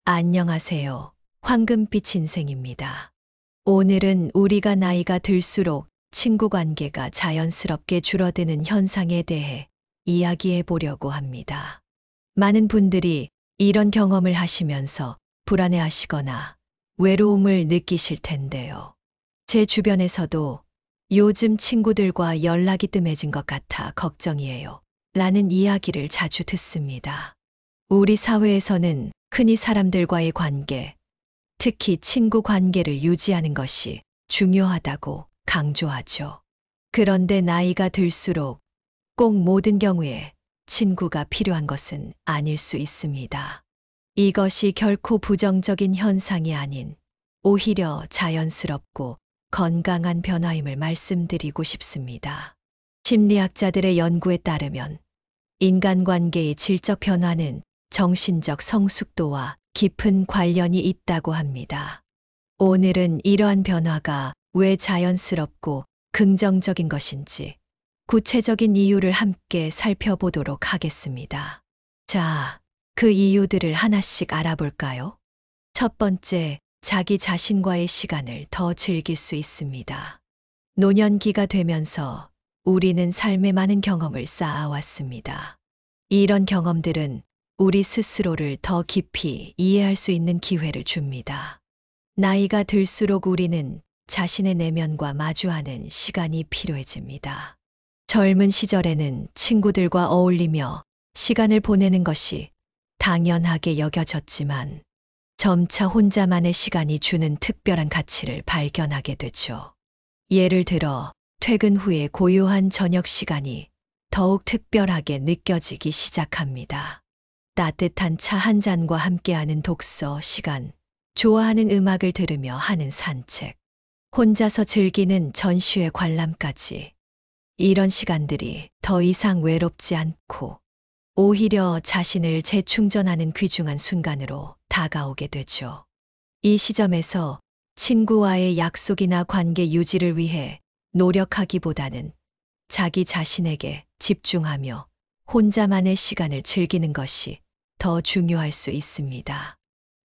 안녕하세요. 황금빛 인생입니다. 오늘은 우리가 나이가 들수록 친구 관계가 자연스럽게 줄어드는 현상에 대해 이야기해 보려고 합니다. 많은 분들이 이런 경험을 하시면서 불안해하시거나 외로움을 느끼실 텐데요. 제 주변에서도 요즘 친구들과 연락이 뜸해진 것 같아 걱정이에요. 라는 이야기를 자주 듣습니다. 우리 사회에서는 흔히 사람들과의 관계, 특히 친구 관계를 유지하는 것이 중요하다고 강조하죠. 그런데 나이가 들수록 꼭 모든 경우에 친구가 필요한 것은 아닐 수 있습니다. 이것이 결코 부정적인 현상이 아닌 오히려 자연스럽고 건강한 변화임을 말씀드리고 싶습니다. 심리학자들의 연구에 따르면 인간관계의 질적 변화는 정신적 성숙도와 깊은 관련이 있다고 합니다. 오늘은 이러한 변화가 왜 자연스럽고 긍정적인 것인지 구체적인 이유를 함께 살펴보도록 하겠습니다. 자, 그 이유들을 하나씩 알아볼까요? 첫 번째, 자기 자신과의 시간을 더 즐길 수 있습니다. 노년기가 되면서 우리는 삶의 많은 경험을 쌓아왔습니다. 이런 경험들은 우리 스스로를 더 깊이 이해할 수 있는 기회를 줍니다. 나이가 들수록 우리는 자신의 내면과 마주하는 시간이 필요해집니다. 젊은 시절에는 친구들과 어울리며 시간을 보내는 것이 당연하게 여겨졌지만 점차 혼자만의 시간이 주는 특별한 가치를 발견하게 되죠. 예를 들어 퇴근 후에 고요한 저녁 시간이 더욱 특별하게 느껴지기 시작합니다. 따뜻한 차 한 잔과 함께하는 독서 시간, 좋아하는 음악을 들으며 하는 산책, 혼자서 즐기는 전시회 관람까지 이런 시간들이 더 이상 외롭지 않고 오히려 자신을 재충전하는 귀중한 순간으로 다가오게 되죠. 이 시점에서 친구와의 약속이나 관계 유지를 위해 노력하기보다는 자기 자신에게 집중하며 혼자만의 시간을 즐기는 것이 더 중요할 수 있습니다.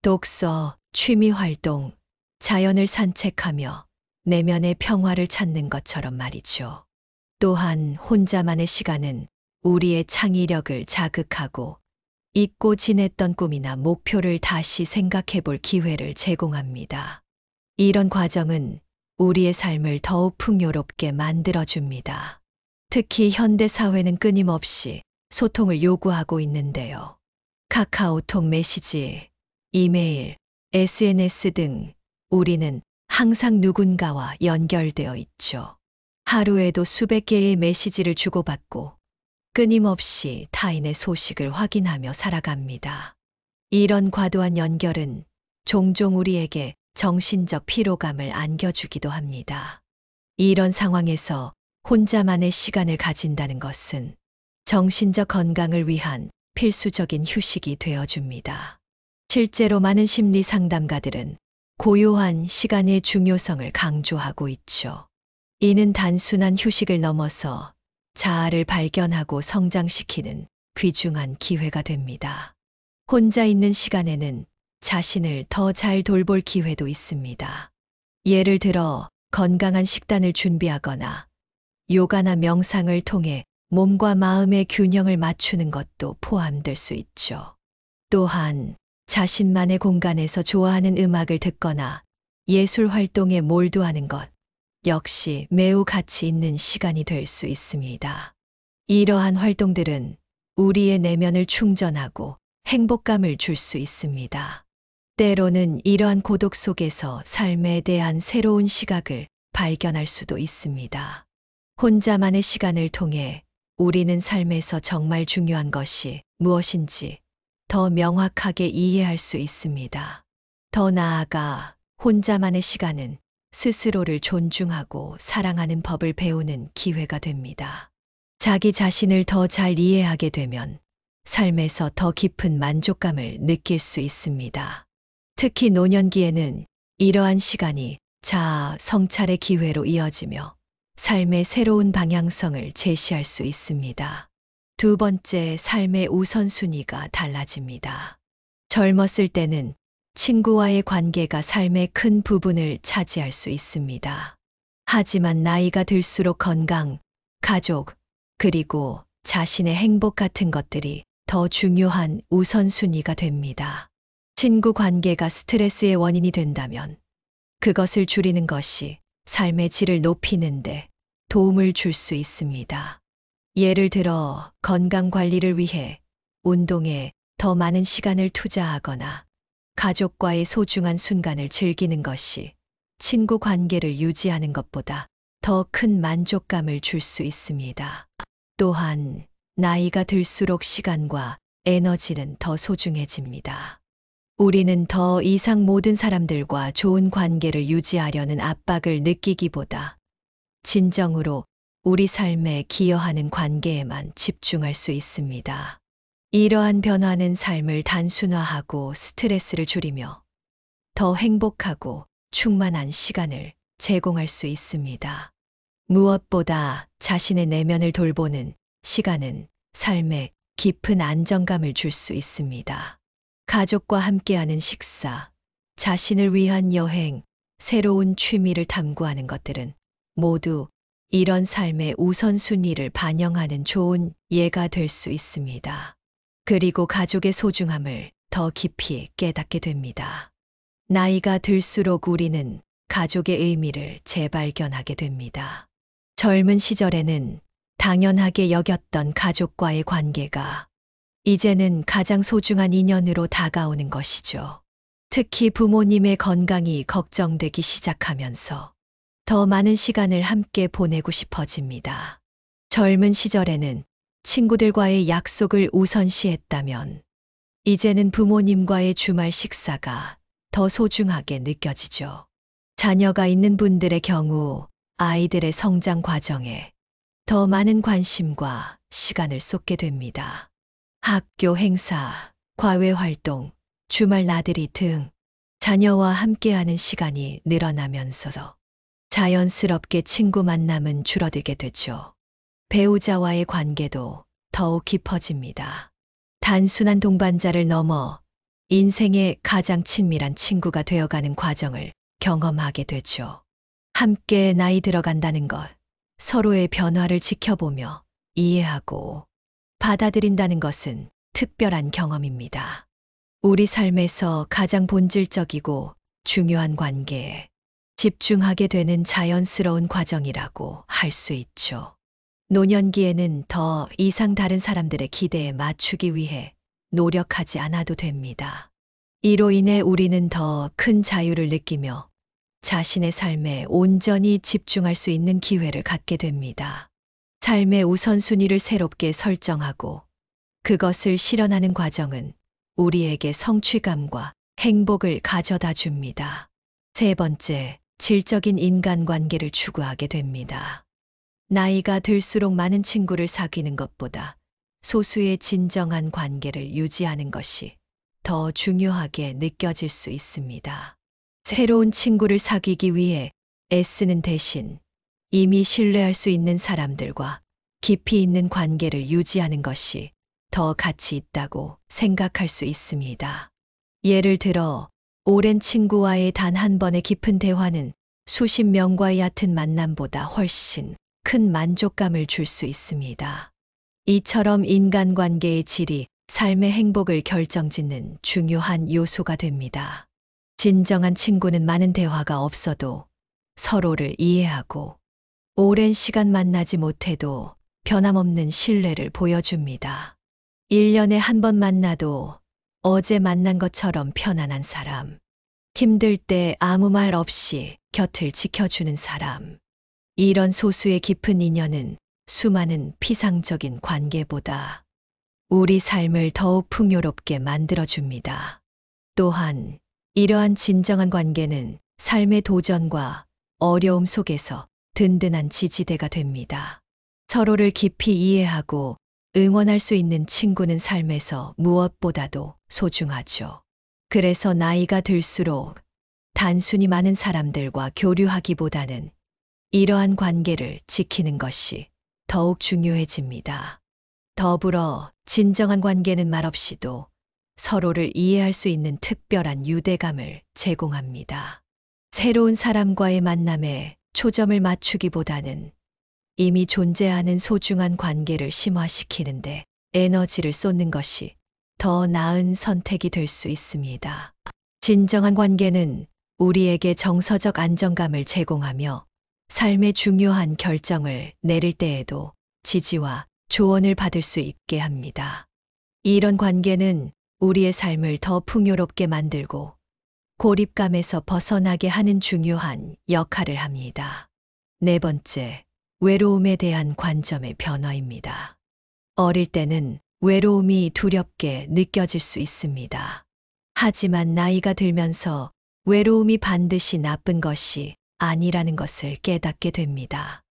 독서, 취미 활동, 자연을 산책하며 내면의 평화를 찾는 것처럼 말이죠. 또한 혼자만의 시간은 우리의 창의력을 자극하고 잊고 지냈던 꿈이나 목표를 다시 생각해 볼 기회를 제공합니다. 이런 과정은 우리의 삶을 더욱 풍요롭게 만들어줍니다. 특히 현대 사회는 끊임없이 소통을 요구하고 있는데요. 카카오톡 메시지, 이메일, SNS 등 우리는 항상 누군가와 연결되어 있죠. 하루에도 수백 개의 메시지를 주고받고 끊임없이 타인의 소식을 확인하며 살아갑니다. 이런 과도한 연결은 종종 우리에게 정신적 피로감을 안겨주기도 합니다. 이런 상황에서 혼자만의 시간을 가진다는 것은 정신적 건강을 위한 필수적인 휴식이 되어줍니다. 실제로 많은 심리 상담가들은 고요한 시간의 중요성을 강조하고 있죠. 이는 단순한 휴식을 넘어서 자아를 발견하고 성장시키는 귀중한 기회가 됩니다. 혼자 있는 시간에는 자신을 더 잘 돌볼 기회도 있습니다. 예를 들어 건강한 식단을 준비하거나 요가나 명상을 통해 몸과 마음의 균형을 맞추는 것도 포함될 수 있죠. 또한 자신만의 공간에서 좋아하는 음악을 듣거나 예술 활동에 몰두하는 것 역시 매우 가치 있는 시간이 될 수 있습니다. 이러한 활동들은 우리의 내면을 충전하고 행복감을 줄 수 있습니다. 때로는 이러한 고독 속에서 삶에 대한 새로운 시각을 발견할 수도 있습니다. 혼자만의 시간을 통해 우리는 삶에서 정말 중요한 것이 무엇인지 더 명확하게 이해할 수 있습니다. 더 나아가 혼자만의 시간은 스스로를 존중하고 사랑하는 법을 배우는 기회가 됩니다. 자기 자신을 더 잘 이해하게 되면 삶에서 더 깊은 만족감을 느낄 수 있습니다. 특히 노년기에는 이러한 시간이 자아 성찰의 기회로 이어지며 삶의 새로운 방향성을 제시할 수 있습니다. 두 번째, 삶의 우선순위가 달라집니다. 젊었을 때는 친구와의 관계가 삶의 큰 부분을 차지할 수 있습니다. 하지만 나이가 들수록 건강, 가족, 그리고 자신의 행복 같은 것들이 더 중요한 우선순위가 됩니다. 친구 관계가 스트레스의 원인이 된다면 그것을 줄이는 것이 삶의 질을 높이는데 도움을 줄 수 있습니다. 예를 들어 건강 관리를 위해 운동에 더 많은 시간을 투자하거나 가족과의 소중한 순간을 즐기는 것이 친구 관계를 유지하는 것보다 더 큰 만족감을 줄 수 있습니다. 또한 나이가 들수록 시간과 에너지는 더 소중해집니다. 우리는 더 이상 모든 사람들과 좋은 관계를 유지하려는 압박을 느끼기보다 진정으로 우리 삶에 기여하는 관계에만 집중할 수 있습니다. 이러한 변화는 삶을 단순화하고 스트레스를 줄이며 더 행복하고 충만한 시간을 제공할 수 있습니다. 무엇보다 자신의 내면을 돌보는 시간은 삶에 깊은 안정감을 줄 수 있습니다. 가족과 함께하는 식사, 자신을 위한 여행, 새로운 취미를 탐구하는 것들은 모두 이런 삶의 우선순위를 반영하는 좋은 예가 될 수 있습니다. 그리고 가족의 소중함을 더 깊이 깨닫게 됩니다. 나이가 들수록 우리는 가족의 의미를 재발견하게 됩니다. 젊은 시절에는 당연하게 여겼던 가족과의 관계가 이제는 가장 소중한 인연으로 다가오는 것이죠. 특히 부모님의 건강이 걱정되기 시작하면서 더 많은 시간을 함께 보내고 싶어집니다. 젊은 시절에는 친구들과의 약속을 우선시했다면 이제는 부모님과의 주말 식사가 더 소중하게 느껴지죠. 자녀가 있는 분들의 경우 아이들의 성장 과정에 더 많은 관심과 시간을 쏟게 됩니다. 학교 행사, 과외 활동, 주말 나들이 등 자녀와 함께하는 시간이 늘어나면서 자연스럽게 친구 만남은 줄어들게 되죠. 배우자와의 관계도 더욱 깊어집니다. 단순한 동반자를 넘어 인생의 가장 친밀한 친구가 되어가는 과정을 경험하게 되죠. 함께 나이 들어간다는 것, 서로의 변화를 지켜보며 이해하고 받아들인다는 것은 특별한 경험입니다. 우리 삶에서 가장 본질적이고 중요한 관계에 집중하게 되는 자연스러운 과정이라고 할 수 있죠. 노년기에는 더 이상 다른 사람들의 기대에 맞추기 위해 노력하지 않아도 됩니다. 이로 인해 우리는 더 큰 자유를 느끼며 자신의 삶에 온전히 집중할 수 있는 기회를 갖게 됩니다. 삶의 우선순위를 새롭게 설정하고 그것을 실현하는 과정은 우리에게 성취감과 행복을 가져다 줍니다. 세 번째, 질적인 인간관계를 추구하게 됩니다. 나이가 들수록 많은 친구를 사귀는 것보다 소수의 진정한 관계를 유지하는 것이 더 중요하게 느껴질 수 있습니다. 새로운 친구를 사귀기 위해 애쓰는 대신 이미 신뢰할 수 있는 사람들과 깊이 있는 관계를 유지하는 것이 더 가치 있다고 생각할 수 있습니다. 예를 들어, 오랜 친구와의 단 한 번의 깊은 대화는 수십 명과의 얕은 만남보다 훨씬 큰 만족감을 줄 수 있습니다. 이처럼 인간관계의 질이 삶의 행복을 결정짓는 중요한 요소가 됩니다. 진정한 친구는 많은 대화가 없어도 서로를 이해하고 오랜 시간 만나지 못해도 변함없는 신뢰를 보여줍니다. 1년에 한 번 만나도 어제 만난 것처럼 편안한 사람, 힘들 때 아무 말 없이 곁을 지켜주는 사람. 이런 소수의 깊은 인연은 수많은 피상적인 관계보다 우리 삶을 더욱 풍요롭게 만들어줍니다. 또한 이러한 진정한 관계는 삶의 도전과 어려움 속에서 든든한 지지대가 됩니다. 서로를 깊이 이해하고 응원할 수 있는 친구는 삶에서 무엇보다도 소중하죠. 그래서 나이가 들수록 단순히 많은 사람들과 교류하기보다는 이러한 관계를 지키는 것이 더욱 중요해집니다. 더불어 진정한 관계는 말없이도 서로를 이해할 수 있는 특별한 유대감을 제공합니다. 새로운 사람과의 만남에 초점을 맞추기보다는 이미 존재하는 소중한 관계를 심화시키는데 에너지를 쏟는 것이 더 나은 선택이 될 수 있습니다. 진정한 관계는 우리에게 정서적 안정감을 제공하며 삶의 중요한 결정을 내릴 때에도 지지와 조언을 받을 수 있게 합니다. 이런 관계는 우리의 삶을 더 풍요롭게 만들고 고립감에서 벗어나게 하는 중요한 역할을 합니다. 네 번째, 외로움에 대한 관점의 변화입니다. 어릴 때는 외로움이 두렵게 느껴질 수 있습니다. 하지만 나이가 들면서 외로움이 반드시 나쁜 것이 아니라는 것을 깨닫게 됩니다.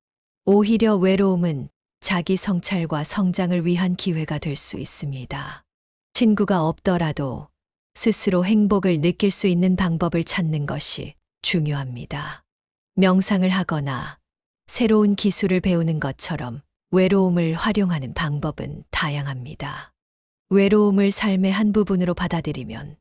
오히려 외로움은 자기 성찰과 성장을 위한 기회가 될 수 있습니다. 친구가 없더라도 스스로 행복을 느낄 수 있는 방법을 찾는 것이 중요합니다. 명상을 하거나 새로운 기술을 배우는 것처럼 외로움을 활용하는 방법은 다양합니다. 외로움을 삶의 한 부분으로 받아들이면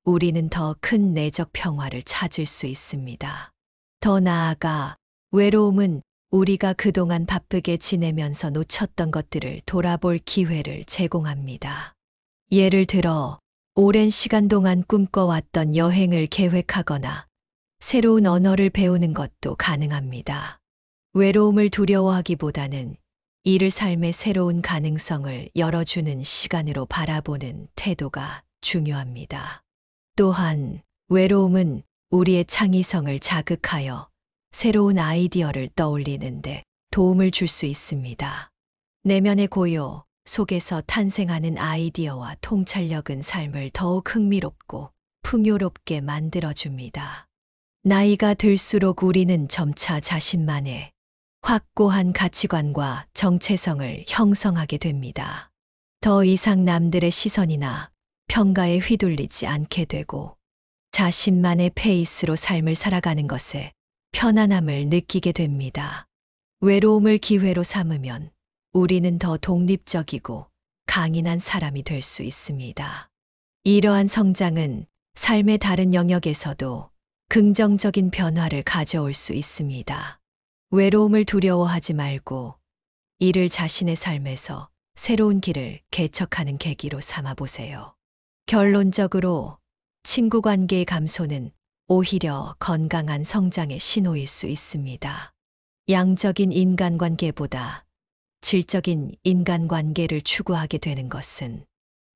우리는 더 큰 내적 평화를 찾을 수 있습니다. 더 나아가 외로움은 우리가 그동안 바쁘게 지내면서 놓쳤던 것들을 돌아볼 기회를 제공합니다. 예를 들어, 오랜 시간 동안 꿈꿔왔던 여행을 계획하거나 새로운 언어를 배우는 것도 가능합니다. 외로움을 두려워하기보다는 이를 삶의 새로운 가능성을 열어주는 시간으로 바라보는 태도가 중요합니다. 또한 외로움은 우리의 창의성을 자극하여 새로운 아이디어를 떠올리는데 도움을 줄 수 있습니다. 내면의 고요 속에서 탄생하는 아이디어와 통찰력은 삶을 더욱 흥미롭고 풍요롭게 만들어줍니다. 나이가 들수록 우리는 점차 자신만의 확고한 가치관과 정체성을 형성하게 됩니다. 더 이상 남들의 시선이나 평가에 휘둘리지 않게 되고 자신만의 페이스로 삶을 살아가는 것에 편안함을 느끼게 됩니다. 외로움을 기회로 삼으면 우리는 더 독립적이고 강인한 사람이 될 수 있습니다. 이러한 성장은 삶의 다른 영역에서도 긍정적인 변화를 가져올 수 있습니다. 외로움을 두려워하지 말고 이를 자신의 삶에서 새로운 길을 개척하는 계기로 삼아 보세요. 결론적으로 친구 관계의 감소는 오히려 건강한 성장의 신호일 수 있습니다. 양적인 인간관계보다 질적인 인간관계를 추구하게 되는 것은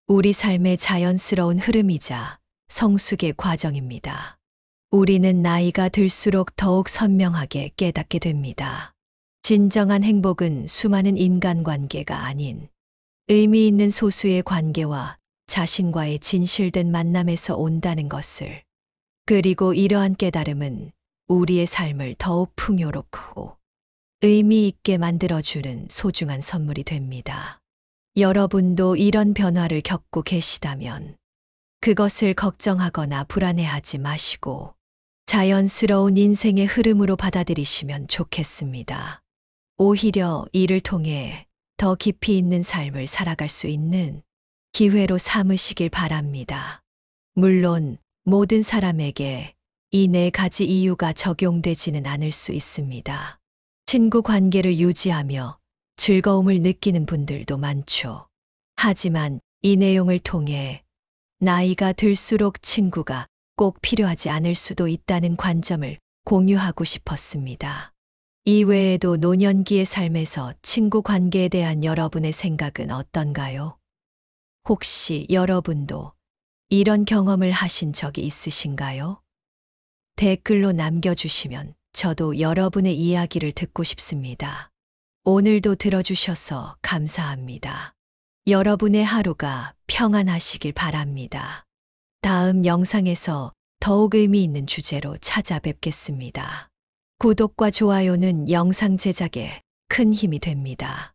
우리 삶의 자연스러운 흐름이자 성숙의 과정입니다. 우리는 나이가 들수록 더욱 선명하게 깨닫게 됩니다. 진정한 행복은 수많은 인간관계가 아닌 의미 있는 소수의 관계와 자신과의 진실된 만남에서 온다는 것을, 그리고 이러한 깨달음은 우리의 삶을 더욱 풍요롭고 의미 있게 만들어주는 소중한 선물이 됩니다. 여러분도 이런 변화를 겪고 계시다면 그것을 걱정하거나 불안해하지 마시고 자연스러운 인생의 흐름으로 받아들이시면 좋겠습니다. 오히려 이를 통해 더 깊이 있는 삶을 살아갈 수 있는 기회로 삼으시길 바랍니다. 물론 모든 사람에게 이 네 가지 이유가 적용되지는 않을 수 있습니다. 친구 관계를 유지하며 즐거움을 느끼는 분들도 많죠. 하지만 이 내용을 통해 나이가 들수록 친구가 꼭 필요하지 않을 수도 있다는 관점을 공유하고 싶었습니다. 이외에도 노년기의 삶에서 친구 관계에 대한 여러분의 생각은 어떤가요? 혹시 여러분도 이런 경험을 하신 적이 있으신가요? 댓글로 남겨주시면 저도 여러분의 이야기를 듣고 싶습니다. 오늘도 들어주셔서 감사합니다. 여러분의 하루가 평안하시길 바랍니다. 다음 영상에서 더욱 의미 있는 주제로 찾아뵙겠습니다. 구독과 좋아요는 영상 제작에 큰 힘이 됩니다.